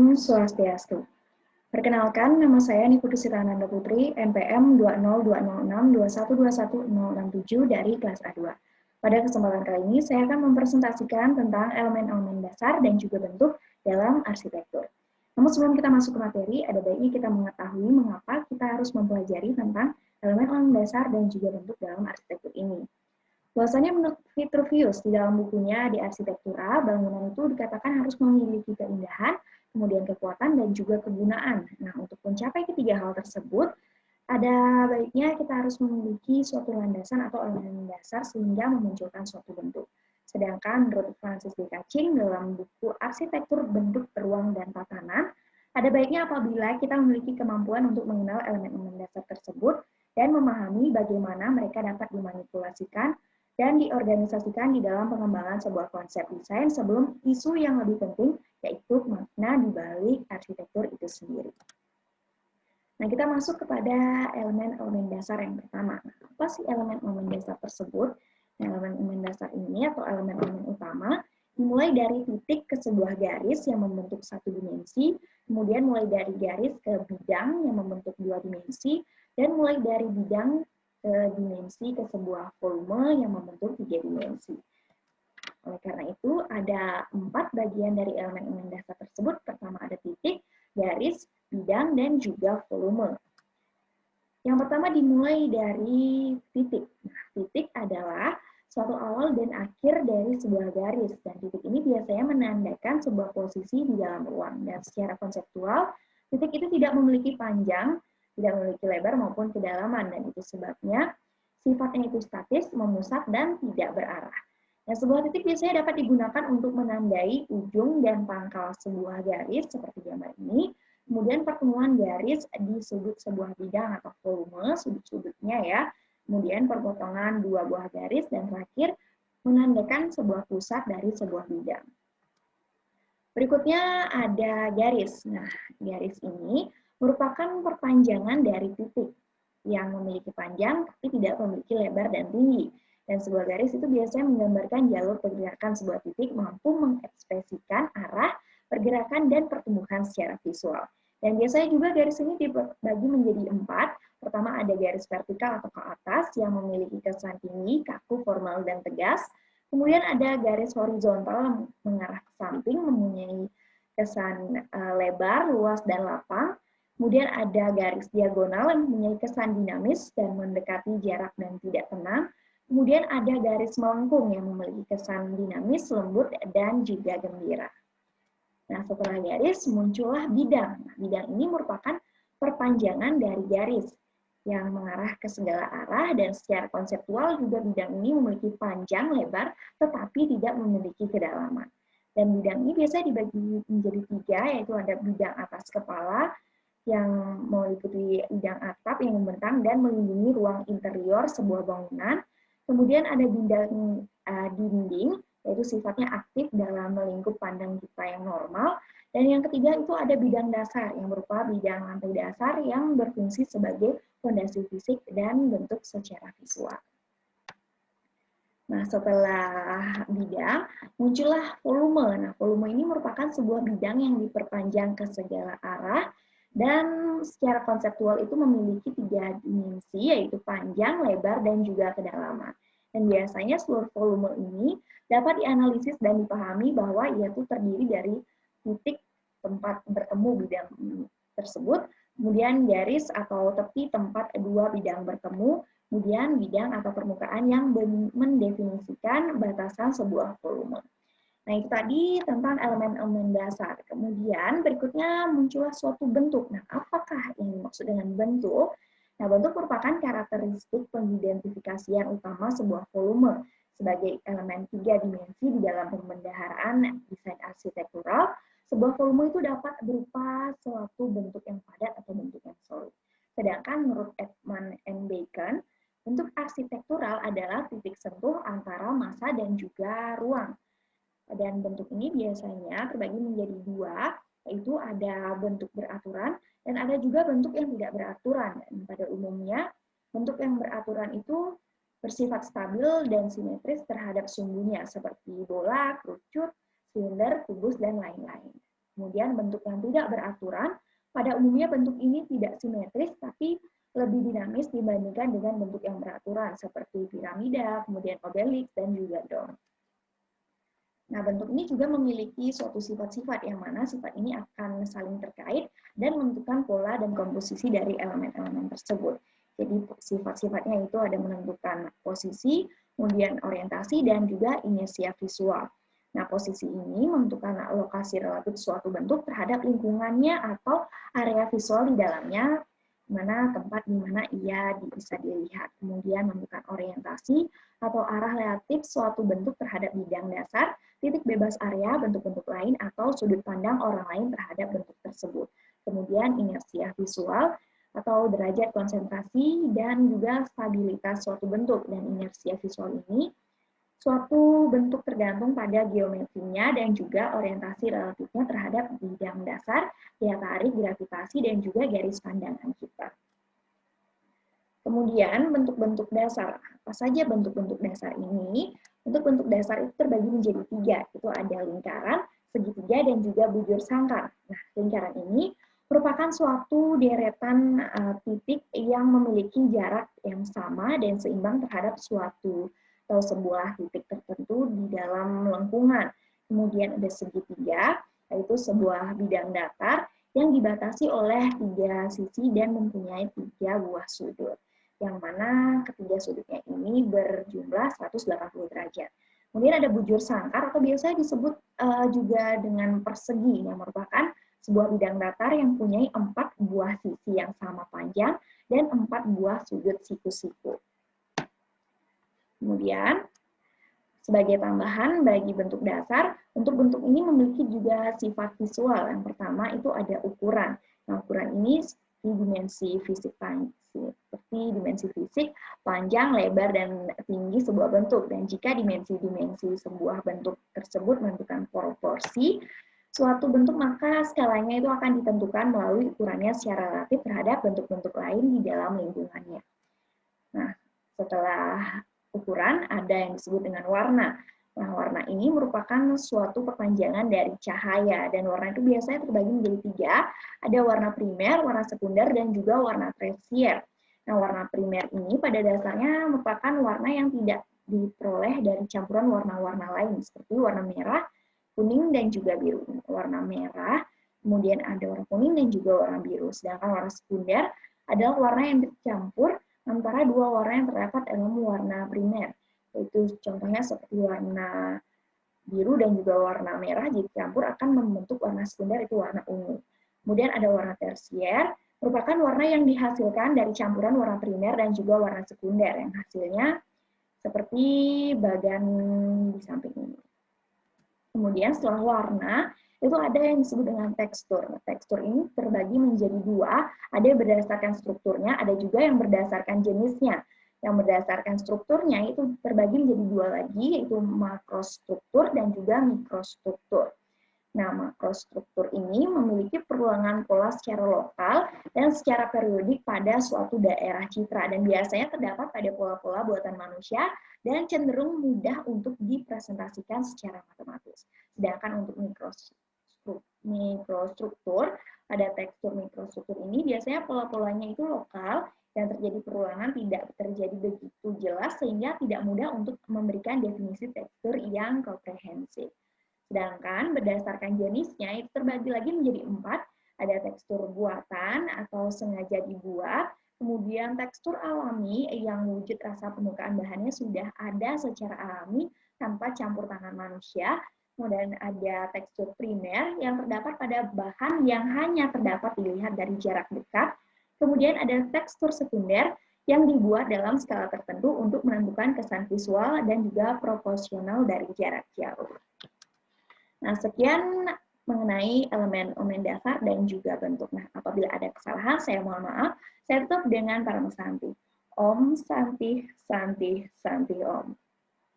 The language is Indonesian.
Om Swastiastu. Perkenalkan, nama saya Niputu Sitananda Putri, NPM 2020621210067 dari kelas A2. Pada kesempatan kali ini, saya akan mempresentasikan tentang elemen-elemen dasar dan juga bentuk dalam arsitektur. Namun sebelum kita masuk ke materi, ada baiknya kita mengetahui mengapa kita harus mempelajari tentang elemen-elemen dasar dan juga bentuk dalam arsitektur ini. Bahwasanya menurut Vitruvius di dalam bukunya di Arsitektura, bangunan itu dikatakan harus memiliki keindahan, kemudian kekuatan, dan juga kegunaan. Nah, untuk mencapai ketiga hal tersebut, ada baiknya kita harus memiliki suatu landasan atau elemen dasar sehingga memunculkan suatu bentuk. Sedangkan menurut Francis D. Kaching dalam buku Arsitektur Bentuk Ruang dan Tatanan, ada baiknya apabila kita memiliki kemampuan untuk mengenal elemen-elemen dasar tersebut dan memahami bagaimana mereka dapat dimanipulasikan dan diorganisasikan di dalam pengembangan sebuah konsep desain sebelum isu yang lebih penting, yaitu makna di balik arsitektur itu sendiri. Nah, kita masuk kepada elemen-elemen dasar yang pertama. Apa sih elemen-elemen dasar tersebut? Nah, elemen-elemen dasar ini atau elemen-elemen utama dimulai dari titik ke sebuah garis yang membentuk satu dimensi, kemudian mulai dari garis ke bidang yang membentuk dua dimensi, dan mulai dari bidang ke dimensi ke sebuah volume yang membentuk tiga dimensi. Oleh karena itu, ada 4 bagian dari elemen-elemen dasar tersebut. Pertama ada titik, garis, bidang, dan juga volume. Yang pertama dimulai dari titik. Nah, titik adalah suatu awal dan akhir dari sebuah garis. Dan titik ini biasanya menandakan sebuah posisi di dalam ruang. Dan secara konseptual, titik itu tidak memiliki panjang, tidak memiliki lebar maupun kedalaman, dan itu sebabnya sifatnya itu statis, memusat, dan tidak berarah. Nah, sebuah titik biasanya dapat digunakan untuk menandai ujung dan pangkal sebuah garis, seperti gambar ini, kemudian pertemuan garis di sudut sebuah bidang atau volume, sudut-sudutnya ya, kemudian perpotongan dua buah garis, dan terakhir menandakan sebuah pusat dari sebuah bidang. Berikutnya ada garis. Nah, garis ini merupakan perpanjangan dari titik yang memiliki panjang tapi tidak memiliki lebar dan tinggi. Dan sebuah garis itu biasanya menggambarkan jalur pergerakan sebuah titik mampu mengekspresikan arah pergerakan dan pertumbuhan secara visual. Dan biasanya juga garis ini dibagi menjadi 4. Pertama ada garis vertikal atau ke atas yang memiliki kesan tinggi, kaku, formal, dan tegas. Kemudian ada garis horizontal mengarah ke samping mempunyai kesan lebar, luas, dan lapang. Kemudian ada garis diagonal yang mempunyai kesan dinamis dan mendekati jarak dan tidak tenang. Kemudian ada garis melengkung yang memiliki kesan dinamis, lembut, dan juga gembira. Nah, setelah garis muncullah bidang. Nah, bidang ini merupakan perpanjangan dari garis yang mengarah ke segala arah, dan secara konseptual juga bidang ini memiliki panjang lebar tetapi tidak memiliki kedalaman. Dan bidang ini biasanya dibagi menjadi 3, yaitu ada bidang atas kepala yang meliputi bidang atap yang membentang dan melindungi ruang interior sebuah bangunan. Kemudian ada bidang dinding, yaitu sifatnya aktif dalam melingkup pandang kita yang normal. Dan yang ketiga itu ada bidang dasar, yang berupa bidang lantai dasar yang berfungsi sebagai fondasi fisik dan bentuk secara visual. Nah, setelah bidang, muncullah volume. Nah, volume ini merupakan sebuah bidang yang diperpanjang ke segala arah, dan secara konseptual itu memiliki 3 dimensi, yaitu panjang, lebar, dan juga kedalaman. Dan biasanya seluruh volume ini dapat dianalisis dan dipahami bahwa ia itu terdiri dari titik tempat bertemu bidang tersebut, kemudian garis atau tepi tempat dua bidang bertemu, kemudian bidang atau permukaan yang mendefinisikan batasan sebuah volume. Nah, itu tadi tentang elemen-elemen dasar. Kemudian berikutnya muncullah suatu bentuk. Nah, apakah yang dimaksud dengan bentuk? Nah, bentuk merupakan karakteristik pengidentifikasian utama sebuah volume sebagai elemen 3 dimensi di dalam pembendaharaan desain arsitektural. Sebuah volume itu dapat berupa suatu bentuk yang padat atau bentuk yang solid. Sedangkan menurut Edman and Bacon, bentuk arsitektural adalah titik sentuh antara massa dan juga ruang. Dan bentuk ini biasanya terbagi menjadi 2, yaitu ada bentuk beraturan dan ada juga bentuk yang tidak beraturan. Dan pada umumnya, bentuk yang beraturan itu bersifat stabil dan simetris terhadap sumbunya, seperti bola, kerucut, silinder, kubus, dan lain-lain. Kemudian bentuk yang tidak beraturan, pada umumnya bentuk ini tidak simetris, tapi lebih dinamis dibandingkan dengan bentuk yang beraturan, seperti piramida, kemudian obelisk, dan juga dom. Nah, bentuk ini juga memiliki suatu sifat-sifat yang mana sifat ini akan saling terkait dan menentukan pola dan komposisi dari elemen-elemen tersebut. Jadi sifat-sifatnya itu ada menentukan posisi, kemudian orientasi, dan juga inersia visual. Nah, posisi ini menentukan lokasi relatif suatu bentuk terhadap lingkungannya atau area visual di dalamnya, mana tempat di mana ia bisa dilihat. Kemudian menentukan orientasi atau arah relatif suatu bentuk terhadap bidang dasar, titik bebas area, bentuk-bentuk lain, atau sudut pandang orang lain terhadap bentuk tersebut. Kemudian inersia visual atau derajat konsentrasi dan juga stabilitas suatu bentuk. Dan inersia visual ini suatu bentuk tergantung pada geometrinya dan juga orientasi relatifnya terhadap bidang dasar, daya tarik, gravitasi, dan juga garis pandangan kita. Kemudian bentuk-bentuk dasar. Apa saja bentuk-bentuk dasar ini? Bentuk-bentuk dasar itu terbagi menjadi 3. Itu ada lingkaran, segitiga, dan juga bujur sangkar. Nah, lingkaran ini merupakan suatu deretan titik yang memiliki jarak yang sama dan seimbang terhadap suatu atau sebuah titik tertentu di dalam lengkungan. Kemudian ada segitiga, yaitu sebuah bidang datar yang dibatasi oleh 3 sisi dan mempunyai 3 buah sudut, yang mana ketiga sudutnya ini berjumlah 180 derajat. Kemudian ada bujur sangkar atau biasanya disebut juga dengan persegi, yang merupakan sebuah bidang datar yang mempunyai 4 buah sisi yang sama panjang dan 4 buah sudut siku-siku. Kemudian, sebagai tambahan bagi bentuk dasar, untuk bentuk ini memiliki juga sifat visual. Yang pertama itu ada ukuran. Nah, ukuran ini di dimensi fisik seperti dimensi fisik, panjang, lebar, dan tinggi sebuah bentuk. Dan jika dimensi-dimensi sebuah bentuk tersebut menentukan proporsi suatu bentuk, maka skalanya itu akan ditentukan melalui ukurannya secara relatif terhadap bentuk-bentuk lain di dalam lingkungannya. Nah, setelah ukuran ada yang disebut dengan warna. Nah, warna ini merupakan suatu perpanjangan dari cahaya, dan warna itu biasanya terbagi menjadi 3. Ada warna primer, warna sekunder, dan juga warna tersier. Nah, warna primer ini pada dasarnya merupakan warna yang tidak diperoleh dari campuran warna-warna lain, seperti warna merah, kuning, dan juga biru. Warna merah, kemudian ada warna kuning dan juga warna biru. Sedangkan warna sekunder adalah warna yang bercampur antara 2 warna yang terdapat dalam warna primer, yaitu contohnya seperti warna biru dan juga warna merah jika campur akan membentuk warna sekunder, itu warna ungu. Kemudian ada warna tersier, merupakan warna yang dihasilkan dari campuran warna primer dan juga warna sekunder, yang hasilnya seperti bagan di samping ini. Kemudian setelah warna, itu ada yang disebut dengan tekstur. Tekstur ini terbagi menjadi 2, ada yang berdasarkan strukturnya, ada juga yang berdasarkan jenisnya. Yang berdasarkan strukturnya itu terbagi menjadi 2 lagi, yaitu makrostruktur dan juga mikrostruktur. Nah, makrostruktur ini memiliki perulangan pola secara lokal dan secara periodik pada suatu daerah citra, dan biasanya terdapat pada pola-pola buatan manusia dan cenderung mudah untuk dipresentasikan secara matematis. Sedangkan untuk mikrostruktur, pada tekstur mikrostruktur ini biasanya pola-polanya itu lokal dan terjadi perulangan tidak terjadi begitu jelas sehingga tidak mudah untuk memberikan definisi tekstur yang komprehensif. Sedangkan berdasarkan jenisnya itu terbagi lagi menjadi 4, ada tekstur buatan atau sengaja dibuat, kemudian tekstur alami yang wujud rasa permukaan bahannya sudah ada secara alami tanpa campur tangan manusia. Kemudian ada tekstur primer yang terdapat pada bahan yang hanya terdapat dilihat dari jarak dekat. Kemudian ada tekstur sekunder yang dibuat dalam skala tertentu untuk menentukan kesan visual dan juga proporsional dari jarak jauh. Nah, sekian mengenai elemen dasar dan juga bentuk. Nah, apabila ada kesalahan, saya mohon maaf. Saya tutup dengan Param Santi. Om Santi, Santi, Santi Om.